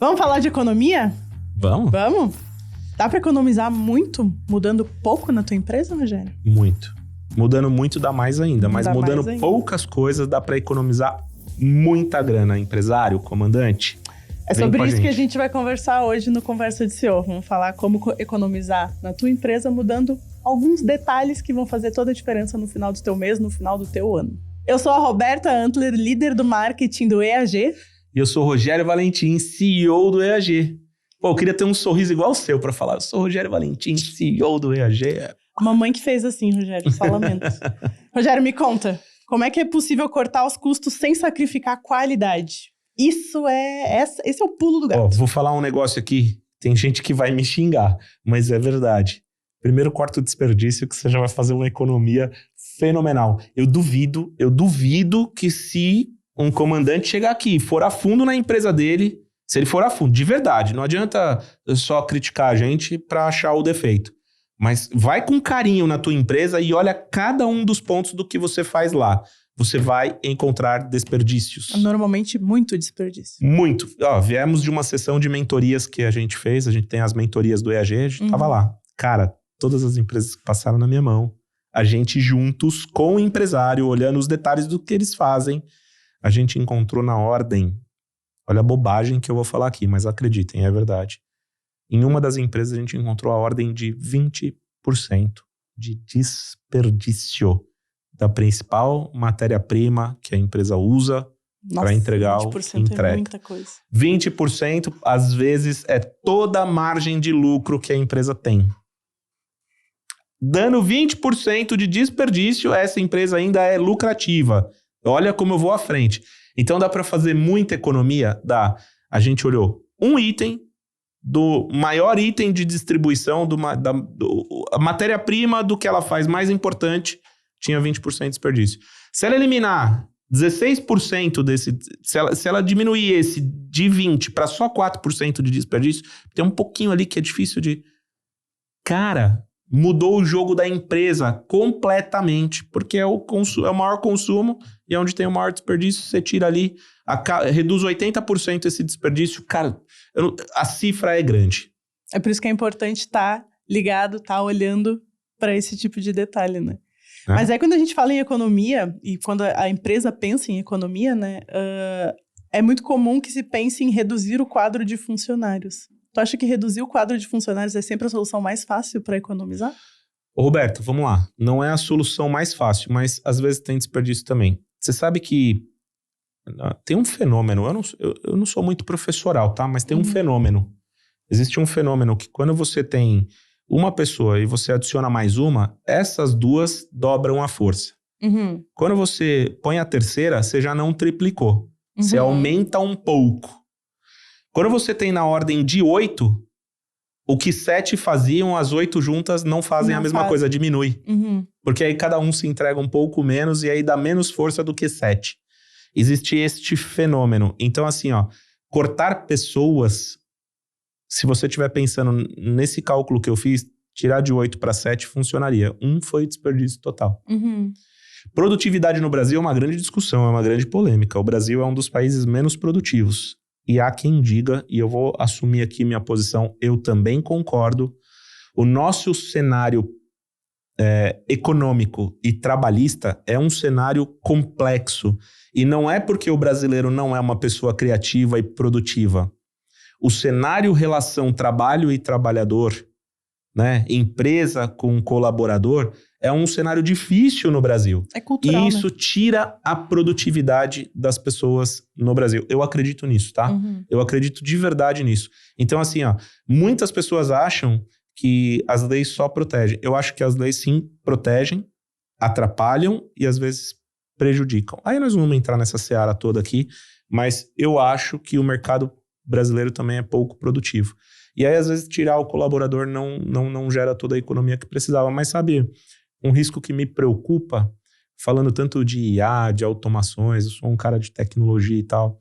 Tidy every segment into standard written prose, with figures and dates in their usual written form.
Vamos falar de economia? Vamos? Vamos? Dá pra economizar muito mudando pouco na tua empresa, Rogério? Muito. Mudando muito dá mais ainda, mas Dá mudando mais ainda. poucas coisas dá pra economizar muita grana. Comandante. É Vem sobre com a isso que a gente. gente vai conversar hoje no Conversa de CEO. Vamos falar como economizar na tua empresa mudando alguns detalhes que vão fazer toda a diferença no final do teu mês, no final do teu ano. Eu sou a Roberta Antler, líder do marketing do EAG. E eu sou o Rogério Valentim, CEO do EAG. Pô, eu queria ter um sorriso igual o seu pra falar. Eu sou o Rogério Valentim, CEO do EAG. Mamãe que fez assim, Rogério, só lamento. Rogério, me conta, como é que é possível cortar os custos sem sacrificar a qualidade? Esse é o pulo do gato. Ó, vou falar um negócio aqui. Tem gente que vai me xingar, mas é verdade. Primeiro, corta o desperdício que você já vai fazer uma economia fenomenal. Eu duvido que se um comandante chegar aqui e for a fundo na empresa dele, se ele for a fundo, de verdade, não adianta só criticar a gente pra achar o defeito. Mas vai com carinho na tua empresa e olha cada um dos pontos do que você faz lá. Você vai encontrar desperdícios. Normalmente, muito desperdício. Muito. Ó, viemos de uma sessão de mentorias que a gente fez. A gente tem as mentorias do EAG, a gente tava lá. Cara, todas as empresas que passaram na minha mão, a gente juntos com o empresário, olhando os detalhes do que eles fazem, a gente encontrou na ordem. Olha a bobagem que eu vou falar aqui, mas acreditem, é verdade. Em uma das empresas a gente encontrou a ordem de 20% de desperdício da principal matéria-prima que a empresa usa para entregar o 20% entrega. é muita coisa. 20% às vezes é toda a margem de lucro que a empresa tem. Dando 20% de desperdício, essa empresa ainda é lucrativa. Olha como eu vou à frente. Então dá para fazer muita economia? Dá. A gente olhou um item do maior item de distribuição, a matéria-prima do que ela faz mais importante, tinha 20% de desperdício. Se ela eliminar 16% desse... Se ela diminuir esse de 20% para só 4% de desperdício, tem um pouquinho ali que é difícil de... Cara, mudou o jogo da empresa completamente, porque é o maior consumo e é onde tem o maior desperdício, você tira ali, reduz 80% esse desperdício. Cara, a cifra é grande. É por isso que é importante estar ligado, estar olhando para esse tipo de detalhe, né? É. Mas aí quando a gente fala em economia, e quando a empresa pensa em economia, né, é muito comum que se pense em reduzir o quadro de funcionários. Tu acha que reduzir o quadro de funcionários é sempre a solução mais fácil para economizar? Ô Roberto, vamos lá. Não é a solução mais fácil, mas às vezes tem desperdício também. Você sabe que tem um fenômeno, eu não sou muito professoral, tá? Mas tem um fenômeno. Existe um fenômeno que quando você tem uma pessoa e você adiciona mais uma, essas duas dobram a força. Quando você põe a terceira, você já não triplicou. Você aumenta um pouco. Quando você tem na ordem de 8, o que 7 faziam, as 8 juntas não fazem a mesma coisa, diminui. Porque aí cada um se entrega um pouco menos e aí dá menos força do que 7. Existe este fenômeno. Então assim, ó, cortar pessoas, se você estiver pensando nesse cálculo que eu fiz, tirar de 8 para 7 funcionaria. Foi desperdício total. Produtividade no Brasil é uma grande discussão, é uma grande polêmica. O Brasil é um dos países menos produtivos. E há quem diga, e eu vou assumir aqui minha posição, eu também concordo, o nosso cenário econômico e trabalhista é um cenário complexo. E não é porque o brasileiro não é uma pessoa criativa e produtiva. O cenário relação trabalho e trabalhador, né, empresa com colaborador, é um cenário difícil no Brasil. É cultural, e isso tira a produtividade das pessoas no Brasil. Eu acredito nisso, tá? Eu acredito de verdade nisso. Então, assim, ó, muitas pessoas acham que as leis só protegem. Eu acho que as leis, sim, protegem, atrapalham e, às vezes, prejudicam. Aí nós não vamos entrar nessa seara toda aqui, mas eu acho que o mercado brasileiro também é pouco produtivo. E aí, às vezes, tirar o colaborador não gera toda a economia que precisava. Mas, sabe, um risco que me preocupa, falando tanto de IA, de automações, eu sou um cara de tecnologia e tal,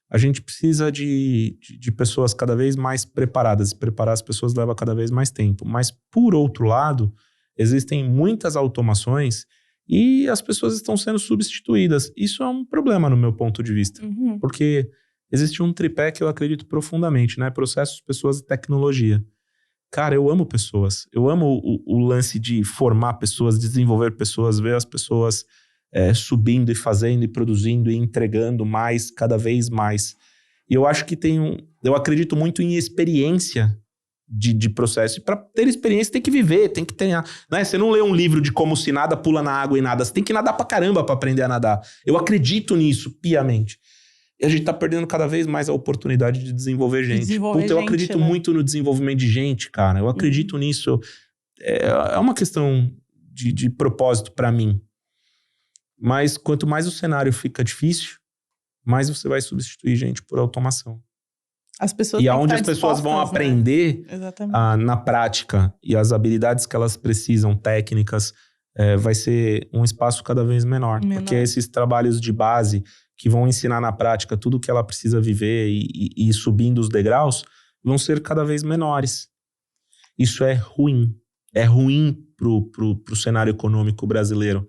a gente precisa de pessoas cada vez mais preparadas. Preparar as pessoas leva cada vez mais tempo. Mas, por outro lado, existem muitas automações e as pessoas estão sendo substituídas. Isso é um problema no meu ponto de vista. Porque existe um tripé que eu acredito profundamente, né? Processos, pessoas e tecnologia. Cara, eu amo pessoas. Eu amo o lance de formar pessoas, desenvolver pessoas, ver as pessoas subindo e fazendo e produzindo e entregando mais, cada vez mais. E eu acho que eu acredito muito em experiência de processo. E para ter experiência tem que viver, tem que ter... Né? Você não lê um livro de como se nada, pula na água e nada. Você tem que nadar pra caramba pra aprender a nadar. Eu acredito nisso piamente. E a gente tá perdendo cada vez mais a oportunidade de desenvolver gente. Eu acredito muito no desenvolvimento de gente, cara. Eu acredito nisso. É uma questão de propósito pra mim. Mas quanto mais o cenário fica difícil, mais você vai substituir gente por automação. As pessoas e aonde as pessoas vão aprender na prática e as habilidades que elas precisam, técnicas, vai ser um espaço cada vez menor. Porque esses trabalhos de base que vão ensinar na prática tudo o que ela precisa viver e subindo os degraus, vão ser cada vez menores. Isso é ruim. É ruim pro cenário econômico brasileiro.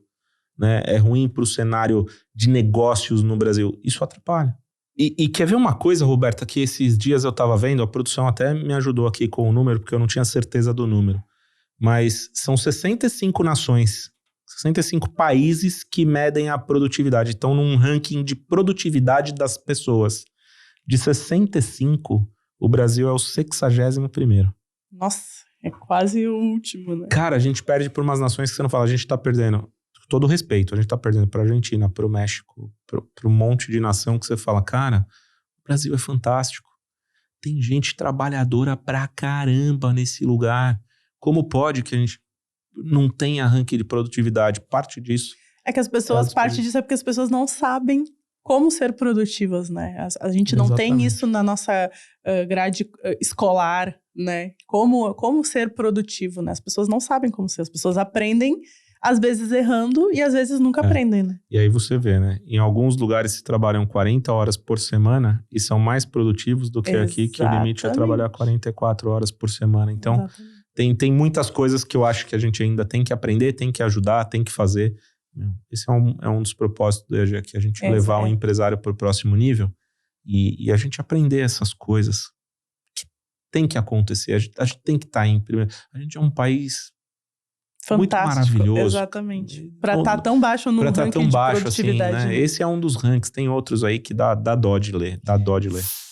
Né? É ruim pro cenário de negócios no Brasil. Isso atrapalha. E quer ver uma coisa, Roberta, que esses dias eu estava vendo, a produção até me ajudou aqui com o número, porque eu não tinha certeza do número. Mas são 65 nações, 65 países que medem a produtividade. Estão num ranking de produtividade das pessoas. De 65, o Brasil é o 61º. Nossa, é quase o último, né? Cara, a gente perde por umas nações que você não fala, a gente tá perdendo. Todo respeito, a gente tá perdendo pra Argentina, pro México, pro monte de nação que você fala, cara, o Brasil é fantástico. Tem gente trabalhadora pra caramba nesse lugar. Como pode que a gente não tenha ranking de produtividade? Parte disso. É que as pessoas, parte disso é porque as pessoas não sabem como ser produtivas, né? A gente não tem isso na nossa grade escolar, né? Como ser produtivo, né? As pessoas não sabem como ser, as pessoas aprendem às vezes errando e às vezes nunca aprendem, né? E aí você vê, né? Em alguns lugares se trabalham 40 horas por semana e são mais produtivos do que aqui, que o limite é trabalhar 44 horas por semana. Então, tem muitas coisas que eu acho que a gente ainda tem que aprender, tem que ajudar, tem que fazer. Esse é um dos propósitos do EAG, que a gente levar o empresário para o próximo nível e a gente aprender essas coisas que tem que acontecer. A gente tem que estar em primeiro. A gente é um país... fantástico, muito maravilhoso. Exatamente. Para estar tão baixo no ranking de produtividade. Assim, né? Esse é um dos rankings. Tem outros aí que dá dó de ler.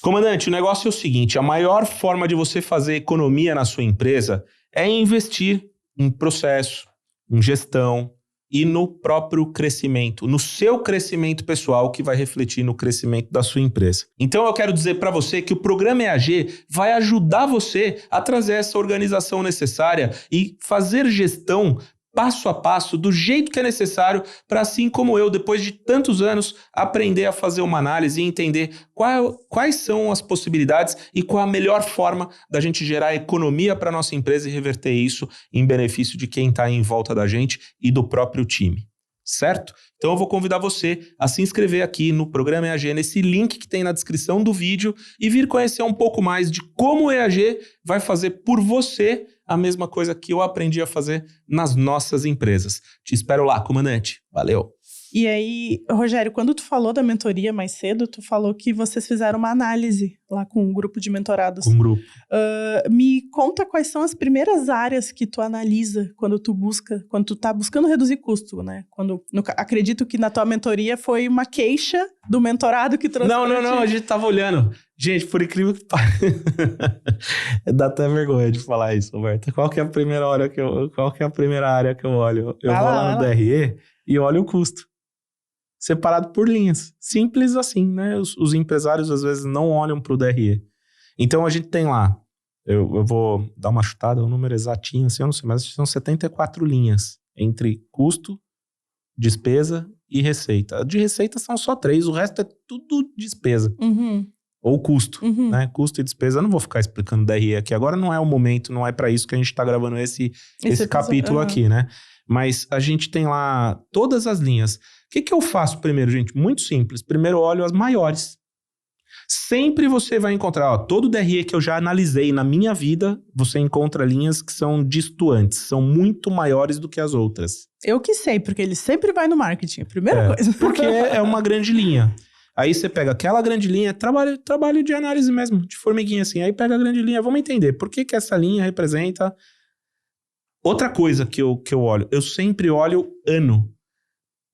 Comandante, o negócio é o seguinte. A maior forma de você fazer economia na sua empresa é investir em processo, em gestão e no próprio crescimento. No seu crescimento pessoal, que vai refletir no crescimento da sua empresa. Então eu quero dizer para você que o programa EAG vai ajudar você a trazer essa organização necessária e fazer gestão passo a passo, do jeito que é necessário, para assim como eu, depois de tantos anos, aprender a fazer uma análise e entender quais são as possibilidades e qual a melhor forma da gente gerar economia para a nossa empresa e reverter isso em benefício de quem está em volta da gente e do próprio time. Certo? Então eu vou convidar você a se inscrever aqui no Programa EAG, nesse link que tem na descrição do vídeo e vir conhecer um pouco mais de como o EAG vai fazer por você a mesma coisa que eu aprendi a fazer nas nossas empresas. Te espero lá, comandante. Valeu! E aí, Rogério, quando tu falou da mentoria mais cedo, tu falou que vocês fizeram uma análise lá com um grupo de mentorados. Com um grupo. Me conta quais são as primeiras áreas que tu analisa quando tu tá buscando reduzir custo, né? Acredito que na tua mentoria foi uma queixa do mentorado que trouxe. Não, a gente tava olhando. Gente, por incrível que pareça. Dá até vergonha de falar isso, Roberta. Qual que é a primeira área que eu olho? Eu vou lá no DRE e olho o custo. Separado por linhas. Simples assim, né? Os empresários às vezes não olham para o DRE. Então a gente tem lá, eu vou dar uma chutada, um número exatinho assim, eu não sei, mas são 74 linhas entre custo, despesa e receita. De receita são só 3, o resto é tudo despesa. Ou custo, né? Custo e despesa. Eu não vou ficar explicando DRE aqui agora, não é o momento, não é para isso que a gente está gravando esse capítulo aqui, né? Mas a gente tem lá todas as linhas. O que eu faço primeiro, gente? Muito simples. Primeiro eu olho as maiores. Sempre você vai encontrar, todo DRE que eu já analisei na minha vida, você encontra linhas que são distantes, são muito maiores do que as outras. Eu que sei, porque ele sempre vai no marketing, a primeira coisa. Porque é uma grande linha. Aí você pega aquela grande linha, trabalho de análise mesmo, de formiguinha assim. Aí pega a grande linha, vamos entender por que essa linha representa... Outra coisa que eu olho, eu sempre olho ano.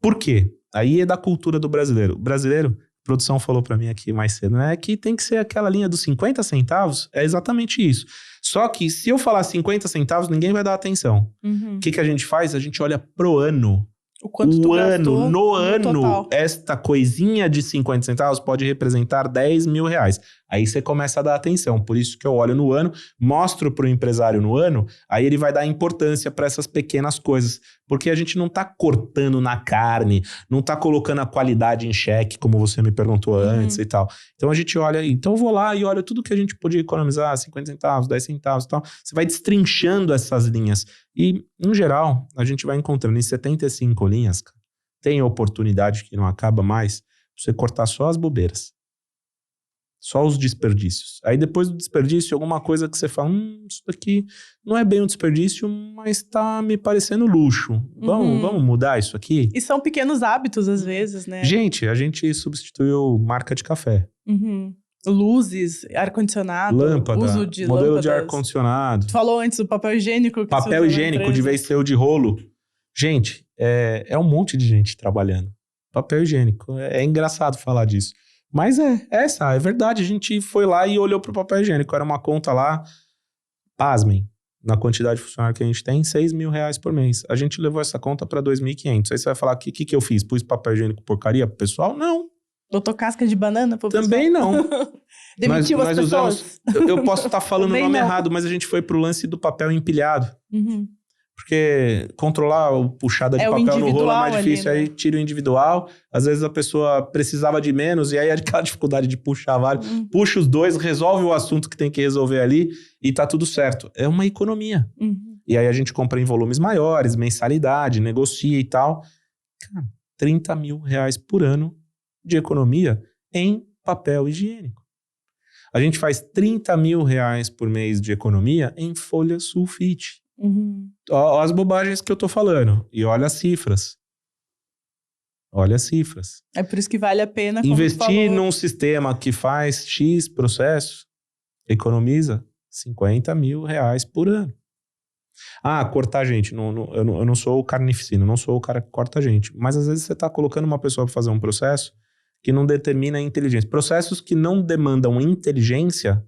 Por quê? Aí é da cultura do brasileiro. O brasileiro, a produção falou pra mim aqui mais cedo, né? Que tem que ser aquela linha dos 50 centavos, é exatamente isso. Só que se eu falar 50 centavos, ninguém vai dar atenção. O que a gente faz? A gente olha pro ano. O quanto tu gastou no ano, total. esta coisinha de 50 centavos pode representar 10 mil reais. Aí você começa a dar atenção. Por isso que eu olho no ano, mostro para o empresário no ano, aí ele vai dar importância para essas pequenas coisas. Porque a gente não está cortando na carne, não está colocando a qualidade em xeque, como você me perguntou antes e tal. Então a gente olha, então eu vou lá e olho tudo que a gente podia economizar, 50 centavos, 10 centavos e tal. Você vai destrinchando essas linhas. E, em geral, a gente vai encontrando em 75 linhas, cara, tem oportunidade que não acaba mais, pra você cortar só as bobeiras. Só os desperdícios. Aí depois do desperdício, alguma coisa que você fala, isso daqui não é bem um desperdício, mas tá me parecendo luxo. Vamos mudar isso aqui? E são pequenos hábitos, às vezes, né? Gente, a gente substituiu marca de café. Luzes, ar-condicionado. Lâmpada, uso de modelo lâmpadas. de ar-condicionado. Tu falou antes do papel higiênico. Que Papel higiênico, de vez de ser o de rolo. Gente, é um monte de gente trabalhando. Papel higiênico. É engraçado falar disso. Mas é verdade. A gente foi lá e olhou pro papel higiênico. Era uma conta lá, pasmem, na quantidade de funcionário que a gente tem, 6 mil reais por mês. A gente levou essa conta para 2.500. Aí você vai falar, o que eu fiz? Pus papel higiênico porcaria pro pessoal? Não. Botou casca de banana pro Também pessoal? Não. Demitiu as pessoas? Eu posso estar falando o nome errado, mas a gente foi pro lance do papel empilhado. Porque controlar o puxada de papel no rolo é mais difícil, ali, né? aí tira o individual. Às vezes a pessoa precisava de menos, e aí aquela dificuldade de puxar vários. Puxa os dois, resolve o assunto que tem que resolver ali, e tá tudo certo. É uma economia. E aí a gente compra em volumes maiores, mensalidade, negocia e tal. Cara, 30 mil reais por ano de economia em papel higiênico. A gente faz 30 mil reais por mês de economia em folha sulfite. Olha as bobagens que eu tô falando. E olha as cifras. Olha as cifras. É por isso que vale a pena, como investir num sistema que faz X processos, economiza 50 mil reais por ano. Cortar gente. Eu não sou o carnificino, não sou o cara que corta gente. Mas às vezes você tá colocando uma pessoa para fazer um processo que não determina a inteligência. Processos que não demandam inteligência,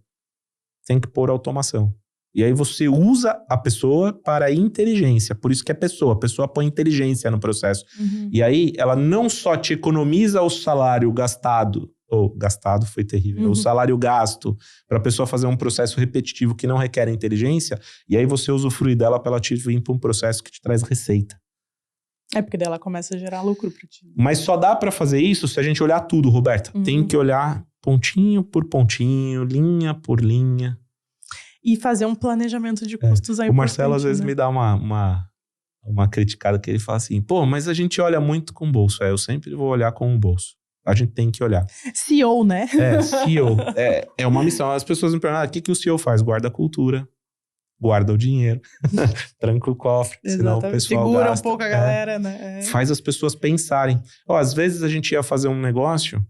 tem que pôr automação. E aí você usa a pessoa para a inteligência. Por isso que é pessoa. A pessoa põe inteligência no processo. E aí ela não só te economiza o salário gastado, gastado foi terrível, o salário gasto para a pessoa fazer um processo repetitivo que não requer inteligência, e aí você usufrui dela para ela te vir para um processo que te traz receita. É porque daí ela começa a gerar lucro para ti. Mas só dá para fazer isso se a gente olhar tudo, Roberta. Tem que olhar pontinho por pontinho, linha por linha. E fazer um planejamento de custos aí. O Marcelo às vezes me dá uma criticada que ele fala assim, mas a gente olha muito com o bolso. Eu sempre vou olhar com o bolso. A gente tem que olhar. CEO, né? CEO. É uma missão. As pessoas me perguntam, o que o CEO faz? Guarda a cultura, guarda o dinheiro, tranca o cofre, senão o pessoal segura gasta. Um pouco a galera, né? Faz as pessoas pensarem. Às vezes a gente ia fazer um negócio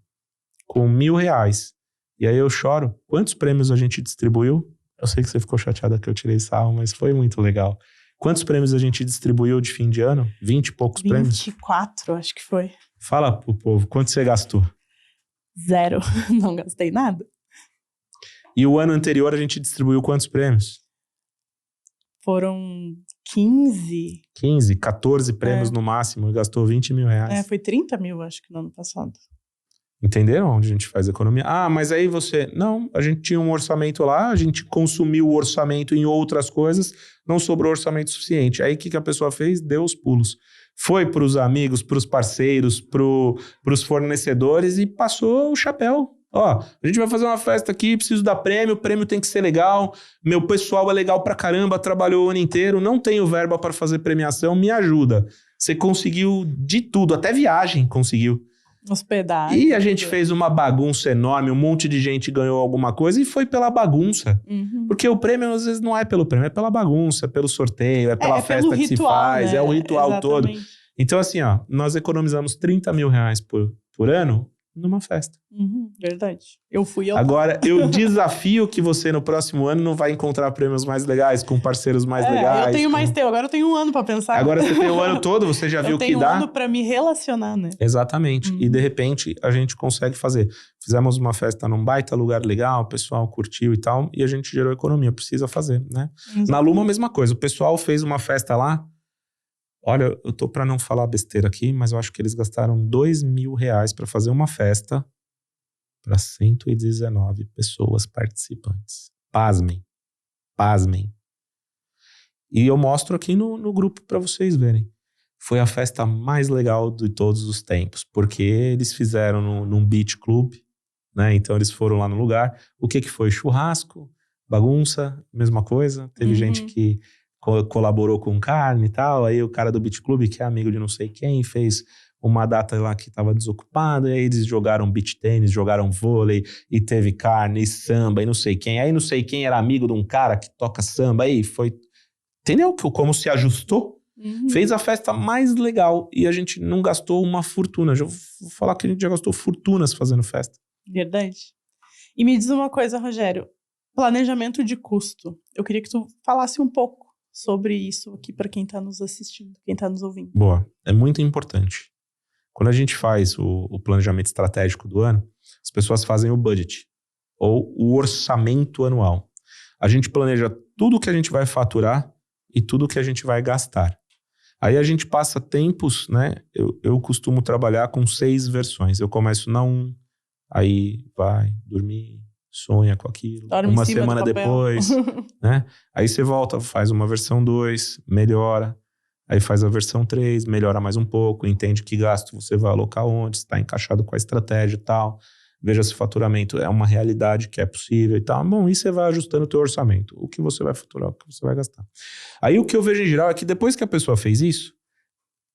com R$1.000. E aí eu choro. Quantos prêmios a gente distribuiu? Eu sei que você ficou chateada que eu tirei sarro, mas foi muito legal. Quantos prêmios a gente distribuiu de fim de ano? 20 e poucos prêmios? 24, acho que foi. Fala pro povo, quanto você gastou? 0. Não gastei nada. E o ano anterior a gente distribuiu quantos prêmios? Foram 15. 14 prêmios no máximo, gastou 20 mil reais. Foi 30 mil, acho que no ano passado. Entenderam onde a gente faz economia? Mas aí você... Não, a gente tinha um orçamento lá, a gente consumiu o orçamento em outras coisas, não sobrou orçamento suficiente. Aí o que a pessoa fez? Deu os pulos. Foi para os amigos, para os parceiros, para os fornecedores e passou o chapéu. A gente vai fazer uma festa aqui, preciso dar prêmio, o prêmio tem que ser legal, meu pessoal é legal pra caramba, trabalhou o ano inteiro, não tenho verba para fazer premiação, me ajuda. Você conseguiu de tudo, até viagem conseguiu. Hospedagem. E a gente fez uma bagunça enorme, um monte de gente ganhou alguma coisa e foi pela bagunça. Porque o prêmio às vezes não é pelo prêmio, é pela bagunça, é pelo sorteio, é pela festa que ritual, se faz, né? É o ritual todo. Então assim, nós economizamos 30 mil reais por ano numa festa. Verdade. Eu fui ao... Agora, eu desafio que você no próximo ano não vai encontrar prêmios mais legais, com parceiros mais legais. Eu tenho mais tempo, agora eu tenho um ano pra pensar. Agora você tem o ano todo, você já viu que dá. Eu tenho um ano pra me relacionar, né? Exatamente. E de repente a gente consegue fazer. Fizemos uma festa num baita lugar legal, o pessoal curtiu e tal, e a gente gerou economia. Precisa fazer, né? Exatamente. Na Luma a mesma coisa. O pessoal fez uma festa lá. Olha, eu tô pra não falar besteira aqui, mas eu acho que eles gastaram R$2.000 pra fazer uma festa para 119 pessoas participantes. Pasmem. E eu mostro aqui no grupo para vocês verem. Foi a festa mais legal de todos os tempos, porque eles fizeram num beach club, né? Então eles foram lá no lugar. O que foi? Churrasco, bagunça, mesma coisa. Teve gente que colaborou com carne e tal. Aí o cara do beach club, que é amigo de não sei quem, fez uma data lá que estava desocupada, e aí eles jogaram beach tênis, jogaram vôlei, e teve carne, e samba, e não sei quem. Aí não sei quem era amigo de um cara que toca samba, aí foi... Entendeu como se ajustou? Fez a festa mais legal, e a gente não gastou uma fortuna. Já vou falar que a gente já gastou fortunas fazendo festa. Verdade. E me diz uma coisa, Rogério. Planejamento de custo. Eu queria que tu falasse um pouco sobre isso aqui para quem está nos assistindo, quem está nos ouvindo. Boa. É muito importante. Quando a gente faz o planejamento estratégico do ano, as pessoas fazem o budget, ou o orçamento anual. A gente planeja tudo que a gente vai faturar e tudo que a gente vai gastar. Aí a gente passa tempos, né? Eu costumo trabalhar com 6 versões. Eu começo na 1, aí vai dormir, sonha com aquilo. Dorme uma semana depois, né? Aí você volta, faz uma versão 2, melhora. Aí faz a versão 3, melhora mais um pouco, entende que gasto você vai alocar onde, se está encaixado com a estratégia e tal. Veja se o faturamento é uma realidade que é possível e tal. Bom, e você vai ajustando o teu orçamento. O que você vai faturar, o que você vai gastar. Aí o que eu vejo em geral é que depois que a pessoa fez isso,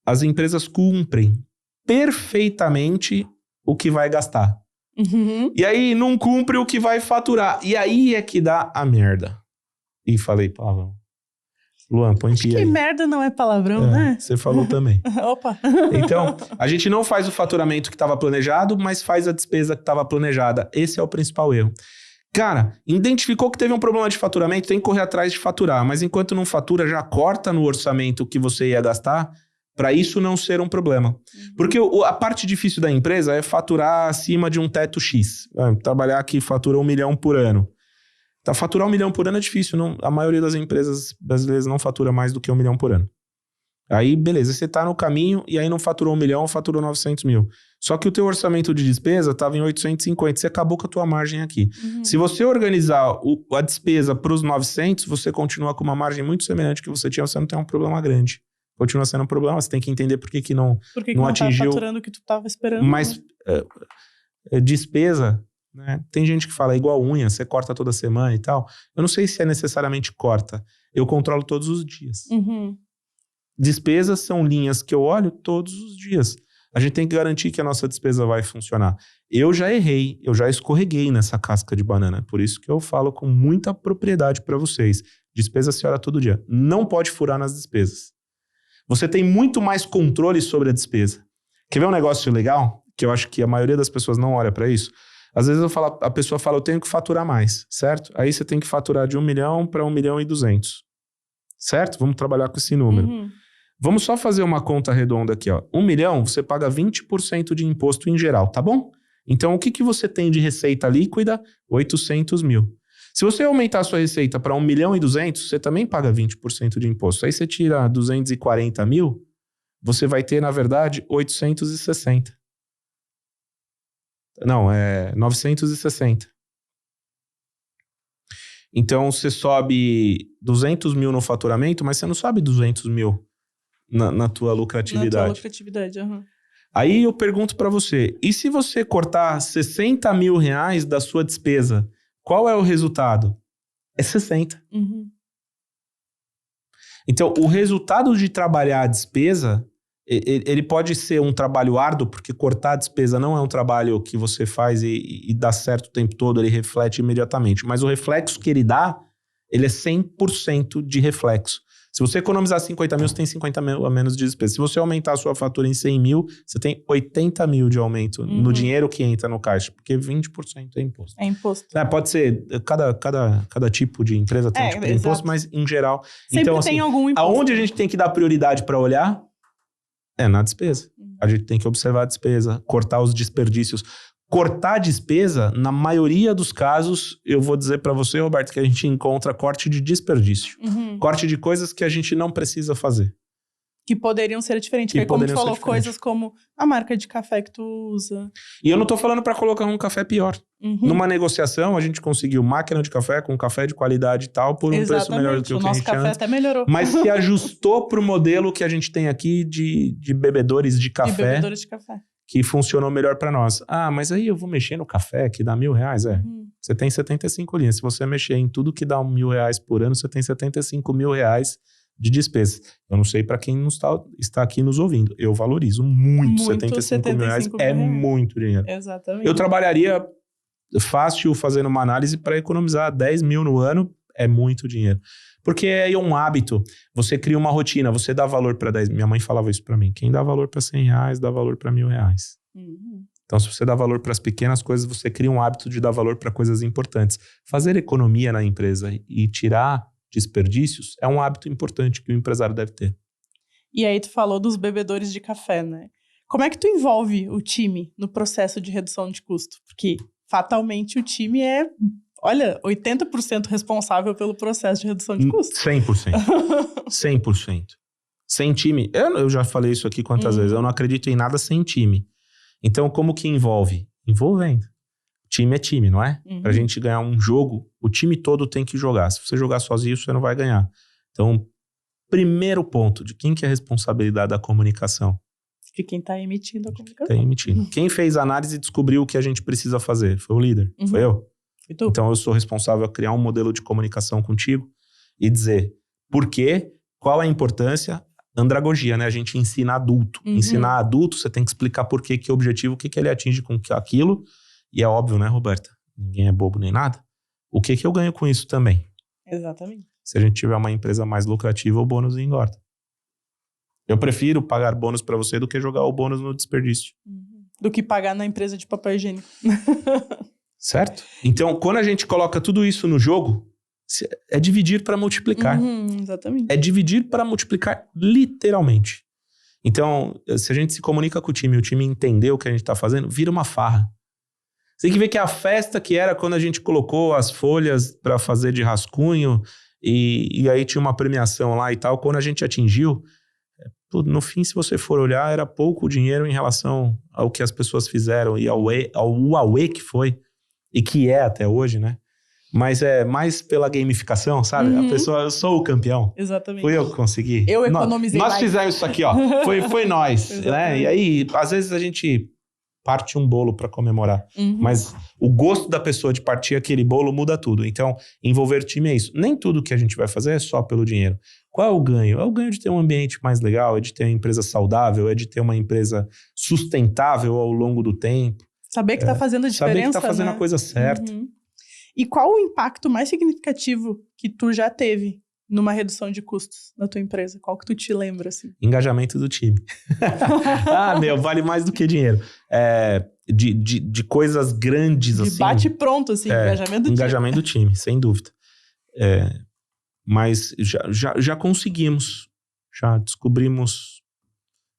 as empresas cumprem perfeitamente o que vai gastar. E aí não cumpre o que vai faturar. E aí é que dá a merda. E falei, palavrão. Luan, põe pia aí. Que merda não é palavrão, né? Você falou também. Opa! Então, a gente não faz o faturamento que estava planejado, mas faz a despesa que estava planejada. Esse é o principal erro. Cara, identificou que teve um problema de faturamento, tem que correr atrás de faturar. Mas enquanto não fatura, já corta no orçamento que você ia gastar, para isso não ser um problema. Porque a parte difícil da empresa é faturar acima de um teto X. Trabalhar aqui fatura 1 milhão por ano. Tá, faturar 1 milhão por ano é difícil. Não, a maioria das empresas brasileiras não fatura mais do que 1 milhão por ano. Aí, beleza, você tá no caminho e aí não faturou 1 milhão, faturou 900 mil. Só que o teu orçamento de despesa estava em 850, você acabou com a tua margem aqui. Se você organizar a despesa para os 900, você continua com uma margem muito semelhante que você tinha, você não tem um problema grande. Continua sendo um problema, você tem que entender por que não atingiu. Tá faturando o que tu estava esperando. Mas despesa... né? Tem gente que fala igual unha, você corta toda semana e tal. Eu não sei se é necessariamente corta. Eu controlo todos os dias. Despesas são linhas que eu olho todos os dias. A gente tem que garantir que a nossa despesa vai funcionar. Eu já errei, eu já escorreguei nessa casca de banana. Por isso que eu falo com muita propriedade para vocês. Despesa se olha todo dia. Não pode furar nas despesas. Você tem muito mais controle sobre a despesa. Quer ver um negócio legal? Que eu acho que a maioria das pessoas não olha para isso. Às vezes a pessoa fala, eu tenho que faturar mais, certo? Aí você tem que faturar de 1 milhão para 1 milhão e 200, certo? Vamos trabalhar com esse número. Vamos só fazer uma conta redonda aqui, ó. 1 milhão, você paga 20% de imposto em geral, tá bom? Então, o que você tem de receita líquida? 800 mil. Se você aumentar a sua receita para 1 milhão e 200, você também paga 20% de imposto. Aí você tira 240 mil, você vai ter, na verdade, 860. Não, é 960. Então, você sobe 200 mil no faturamento, mas você não sobe 200 mil na tua lucratividade. Na tua lucratividade, Aí eu pergunto para você, e se você cortar 60 mil reais da sua despesa, qual é o resultado? É 60. Então, o resultado de trabalhar a despesa... ele pode ser um trabalho árduo, porque cortar a despesa não é um trabalho que você faz e dá certo o tempo todo, ele reflete imediatamente. Mas o reflexo que ele dá, ele é 100% de reflexo. Se você economizar 50 mil, você tem 50 mil a menos de despesa. Se você aumentar a sua fatura em 100 mil, você tem 80 mil de aumento no dinheiro que entra no caixa, porque 20% é imposto. É imposto. Pode ser, cada tipo de empresa tem um tipo de imposto, mas em geral... Sempre então, tem assim, algum imposto. Aonde a gente tem que dar prioridade para olhar é na despesa. A gente tem que observar a despesa, cortar os desperdícios. Cortar a despesa, na maioria dos casos, eu vou dizer para você, Roberto, que a gente encontra corte de desperdício. Corte de coisas que a gente não precisa fazer. Que poderiam ser diferentes. Porque como tu falou, coisas como a marca de café que tu usa. E eu não tô falando para colocar um café pior. Numa negociação, a gente conseguiu máquina de café com café de qualidade e tal, por um preço melhor do que o que a gente tinha antes. Nosso café até melhorou. Mas se ajustou pro modelo que a gente tem aqui de bebedores de café. De bebedores de café. Que funcionou melhor para nós. Mas aí eu vou mexer no café que dá R$1.000, Você tem 75 linhas. Se você mexer em tudo que dá R$1.000 por ano, você tem 75 mil reais de despesas. Eu não sei para quem está aqui nos ouvindo. Eu valorizo muito 75 mil reais. É muito dinheiro. Exatamente. Eu trabalharia fácil fazendo uma análise para economizar 10 mil no ano. É muito dinheiro. Porque é um hábito. Você cria uma rotina, você dá valor para 10. Minha mãe falava isso para mim. Quem dá valor para R$100, dá valor para R$1.000. Então, se você dá valor para as pequenas coisas, você cria um hábito de dar valor para coisas importantes. Fazer economia na empresa e tirar desperdícios é um hábito importante que o empresário deve ter. E aí tu falou dos bebedores de café, né? Como é que tu envolve o time no processo de redução de custo? Porque, fatalmente, o time é... Olha, 80% responsável pelo processo de redução de custos. 100%. 100%. Sem time... Eu já falei isso aqui quantas vezes. Eu não acredito em nada sem time. Então, como que envolve? Envolvendo. Time é time, não é? Pra gente ganhar um jogo, o time todo tem que jogar. Se você jogar sozinho, você não vai ganhar. Então, primeiro ponto, de quem que é a responsabilidade da comunicação? De quem tá emitindo a comunicação. Tá emitindo. Quem fez a análise e descobriu o que a gente precisa fazer? Foi o líder. Foi eu. Então, eu sou responsável a criar um modelo de comunicação contigo e dizer por quê, qual é a importância. Andragogia, né? A gente ensina adulto. Ensinar adulto, você tem que explicar por quê, que objetivo, o que ele atinge com aquilo. E é óbvio, né, Roberta? Ninguém é bobo nem nada. O que eu ganho com isso também? Exatamente. Se a gente tiver uma empresa mais lucrativa, o bônus engorda. Eu prefiro pagar bônus para você do que jogar o bônus no desperdício. Do que pagar na empresa de papel higiênico. Certo? Então, quando a gente coloca tudo isso no jogo, é dividir para multiplicar. Exatamente. É dividir para multiplicar literalmente. Então, se a gente se comunica com o time e o time entender o que a gente está fazendo, vira uma farra. Você tem que ver que a festa que era quando a gente colocou as folhas para fazer de rascunho e aí tinha uma premiação lá e tal, quando a gente atingiu, no fim, se você for olhar, era pouco dinheiro em relação ao que as pessoas fizeram e ao Huawei que foi e que é até hoje, né? Mas é mais pela gamificação, sabe? A pessoa, eu sou o campeão. Exatamente. Fui eu que consegui. Eu economizei Nós fizemos isso aqui, ó. Foi nós, né? E aí, às vezes a gente parte um bolo para comemorar. Mas o gosto da pessoa de partir aquele bolo muda tudo. Então, envolver time é isso. Nem tudo que a gente vai fazer é só pelo dinheiro. Qual é o ganho? É o ganho de ter um ambiente mais legal, é de ter uma empresa saudável, é de ter uma empresa sustentável ao longo do tempo. Saber que tá fazendo a diferença, saber que tá fazendo a coisa certa. E qual o impacto mais significativo que tu já teve numa redução de custos na tua empresa? Qual que tu te lembra, assim? Engajamento do time. Vale mais do que dinheiro. De coisas grandes, assim. Bate pronto, assim, engajamento do time, sem dúvida. Mas já conseguimos, já descobrimos.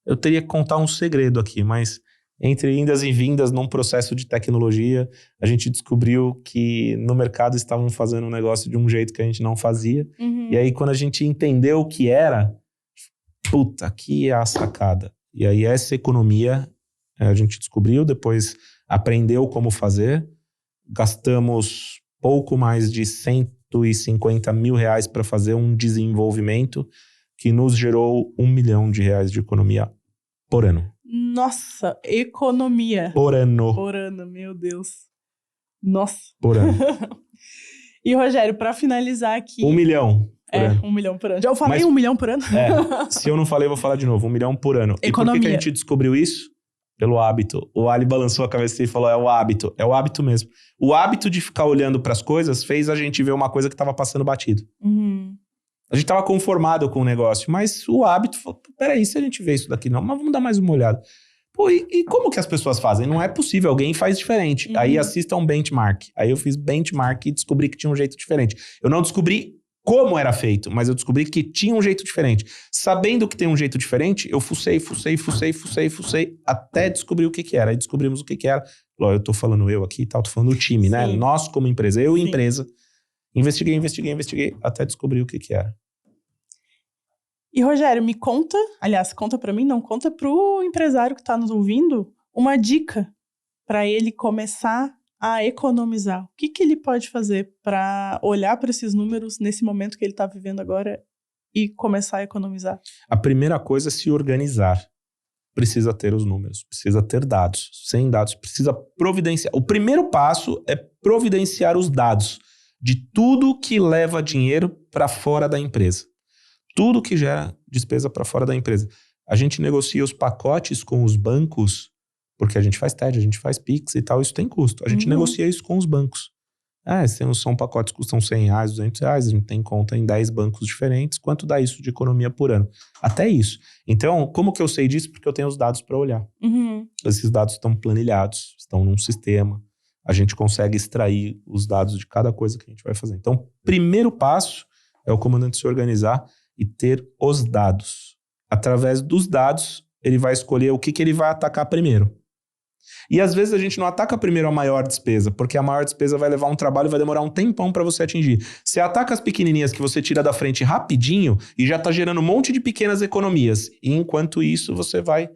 Eu teria que contar um segredo aqui, mas entre indas e vindas num processo de tecnologia, a gente descobriu que no mercado estavam fazendo um negócio de um jeito que a gente não fazia. E aí, quando a gente entendeu o que era, puta, aqui é a sacada. E aí, essa economia a gente descobriu, depois aprendeu como fazer. Gastamos pouco mais de 150 mil reais para fazer um desenvolvimento que nos gerou R$1 milhão de economia por ano. Nossa, economia. Por ano. Por ano, meu Deus. Nossa. Por ano. E, Rogério, para finalizar aqui... 1 milhão por ano. 1 milhão por ano. Eu falei 1 milhão por ano? Se eu não falei, eu vou falar de novo. 1 milhão por ano. Economia. E por que a gente descobriu isso? Pelo hábito. O Ali balançou a cabeça e falou, é o hábito. É o hábito mesmo. O hábito de ficar olhando para as coisas fez a gente ver uma coisa que estava passando batido. A gente tava conformado com o negócio, mas o hábito falou, peraí, se a gente vê isso daqui não, mas vamos dar mais uma olhada. Pô, e como que as pessoas fazem? Não é possível, alguém faz diferente. Aí assista um benchmark. Aí eu fiz benchmark e descobri que tinha um jeito diferente. Eu não descobri como era feito, mas eu descobri que tinha um jeito diferente. Sabendo que tem um jeito diferente, eu fucei, até descobrir o que era. Aí descobrimos o que era. Eu tô falando eu aqui e tal, tô falando o time, né? Nós como empresa, eu e empresa. Investiguei, até descobrir o que era. E, Rogério, me conta, aliás, conta pra mim, não, conta pro empresário que tá nos ouvindo, uma dica para ele começar a economizar. O que ele pode fazer para olhar para esses números nesse momento que ele tá vivendo agora e começar a economizar? A primeira coisa é se organizar. Precisa ter os números, precisa ter dados. Sem dados, precisa providenciar. O primeiro passo é providenciar os dados de tudo que leva dinheiro para fora da empresa. Tudo que gera despesa para fora da empresa. A gente negocia os pacotes com os bancos, porque a gente faz TED, a gente faz Pix e tal, isso tem custo. A gente negocia isso com os bancos. São pacotes que custam R$100, R$200, a gente tem conta em 10 bancos diferentes. Quanto dá isso de economia por ano? Até isso. Então, como que eu sei disso? Porque eu tenho os dados para olhar. Esses dados estão planilhados, estão num sistema. A gente consegue extrair os dados de cada coisa que a gente vai fazer. Então, primeiro passo é o comandante se organizar e ter os dados. Através dos dados, ele vai escolher o que ele vai atacar primeiro. E às vezes a gente não ataca primeiro a maior despesa, porque a maior despesa vai levar um trabalho e vai demorar um tempão para você atingir. Você ataca as pequenininhas que você tira da frente rapidinho e já tá gerando um monte de pequenas economias. E enquanto isso, você vai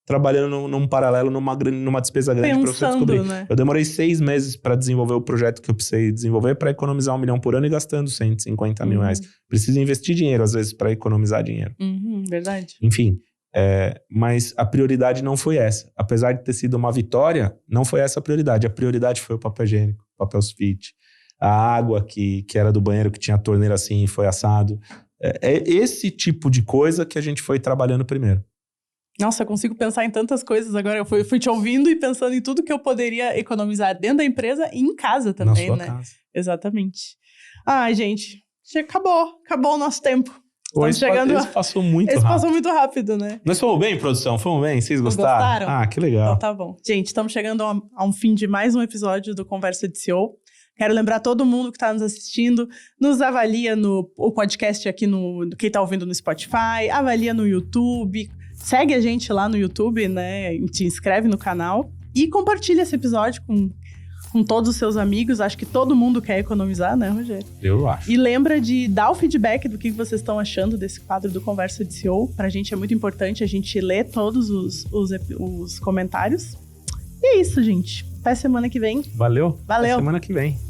trabalhando num paralelo, numa despesa grande para você descobrir. Né? Eu demorei 6 meses para desenvolver o projeto que eu precisei desenvolver para economizar R$1 milhão por ano e gastando R$150 mil. Preciso investir dinheiro, às vezes, para economizar dinheiro. Verdade. Enfim, mas a prioridade não foi essa. Apesar de ter sido uma vitória, não foi essa a prioridade. A prioridade foi o papel higiênico, o papel sulfite, a água que era do banheiro, que tinha a torneira assim e foi assado. É esse tipo de coisa que a gente foi trabalhando primeiro. Nossa, eu consigo pensar em tantas coisas agora. Eu fui te ouvindo e pensando em tudo que eu poderia economizar dentro da empresa e em casa também, na sua né? Casa. Exatamente. Ai, gente, acabou o nosso tempo. Esse passou muito rápido. Esse passou muito rápido, né? Nós fomos bem, produção? Fomos bem? Vocês gostaram? Gostaram? Que legal. Então tá bom. Gente, estamos chegando a um fim de mais um episódio do Conversa de CEO. Quero lembrar todo mundo que está nos assistindo, nos avalia o podcast aqui quem está ouvindo no Spotify, avalia no YouTube, segue a gente lá no YouTube, né? Te inscreve no canal e compartilha esse episódio com todos os seus amigos. Acho que todo mundo quer economizar, né, Rogério? Eu acho. E lembra de dar o feedback do que vocês estão achando desse quadro do Conversa de CEO. Pra gente é muito importante a gente ler todos os comentários. E é isso, gente. Até semana que vem. Valeu. Valeu. Até semana que vem.